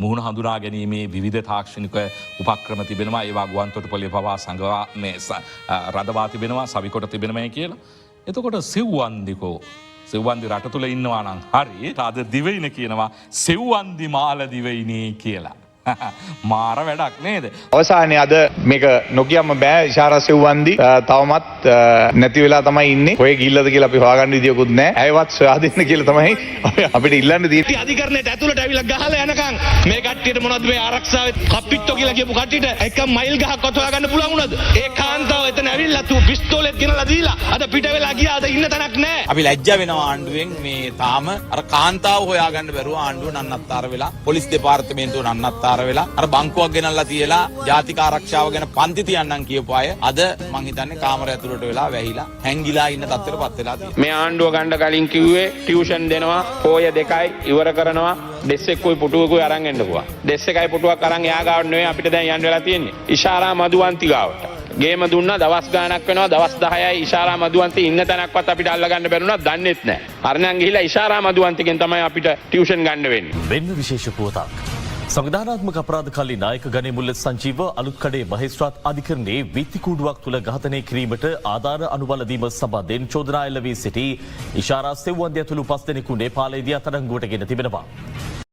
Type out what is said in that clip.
මුහුණ හඳුනා ගැනීමේ විවිධ තාක්ෂණික උපක්‍රම තිබෙනවා. ඒවා ගුවන්තොටුපළේ පවා සංගවා මේ රඳවා තිබෙනවා, සවිකොට තිබෙනවා කියලා. එතකොට සෙව්වන්දිකෝ සෙව්වන්දි රට තුළ ඉන්නවා නම් හරි. අද දිවයින කියනවා සෙව්වන්දි මාල දිවයිනේ කියලා. මාර වැඩක් නේද? අවසානයේ අද මේක නොකියම බෑ. ඉෂාරා සෙව්වන්දි තවමත් නැති වෙලා තමයි ඉන්නේ. ඔය ගිල්ලද කියලා අපි හොයාගන්න විදියකුත් නැහැ. ඇයවත් සොයා දෙන්න කියලා තමයි අපිට ඉල්ලන්න තියෙන්නේ. අධිකරණයට ඇතුළට ඇවිල්ලා ගහලා යනකම් මේ කට්ටියට මොනවද මේ ආරක්ෂාවේ කප්පිට්ටෝ කියලා කියපු කට්ටියට එක මයිල් ගහක්වත් හොයාගන්න පුළුවන් වුණාද? ඒ කාන්තාව එතන ඇවිල්ලා තු පිස්තෝලෙත් ගෙනලා දීලා අද පිට වෙලා ගියා. අද ඉන්න තැනක් නැහැ. අපි ලැජ්ජා වෙනවා ආණ්ඩුවෙන් මේ තාම අර කාන්තාව හොයාගන්න බැරුව ආණ්ඩුව නන්නත්තර වෙලා පොලිස් දෙපාර්තමේන්තුව නන්නත්තර වෙලා අර බංකුවක් ගෙනල්ලා තියලා ජාතික ආරක්ෂාව ගැන පන්ති තියන්නම් කියපු අය අද මං හිතන්නේ කාමරය ඇතුළට වෙලා වැහිලා හැංගිලා ඉන්න තත්ත්වයටපත් වෙලා තියෙනවා. මේ ආණ්ඩුව ගන්න කලින් කිව්වේ ටියුෂන් දෙනවා, පොය 2යි ඉවර කරනවා, ඩෙස් එකකුයි පුටුවකුයි අරන් එන්නකෝ. ඩෙස් එකයි පුටුවක් අරන් එයා ගාවට නෙවෙයි අපිට දැන් යන්න වෙලා තියෙන්නේ. ඉෂාරා මදුවන්ති ගාවට. ගේම දුන්නා දවස් ගාණක් වෙනවා, දවස් 10යි ඉෂාරා මදුවන්ති ඉන්න තැනක්වත් අපිට අල්ලගන්න බැරුණා දන්නෙත් නැහැ. හරිනම් ගිහිලා ඉෂාරා මදුවන්තිගෙන් තමයි අපිට ටියුෂන් ගන්න වෙන්නේ. වෙන්න විශේෂ පුවතක්. සංවිධානාත්මක අපරාධ කල්ලි නායක ගණේ මුල්ල සංජීව අලුත්කඩේ මහේස්ත්‍රාත් අධිකරණයේ විත්තිකූඩුවක් තුළ ඝාතනය කිරීමට ආධාර අනුබල දීම සම්බන්ධයෙන් චෝදනා එල්ල වී සිටි ඉෂාරා සෙව්වන්දි ඇතුළු 5 දෙනෙකු නේපාලයේදී අත්අඩංගුවට ගෙන තිබෙනවා.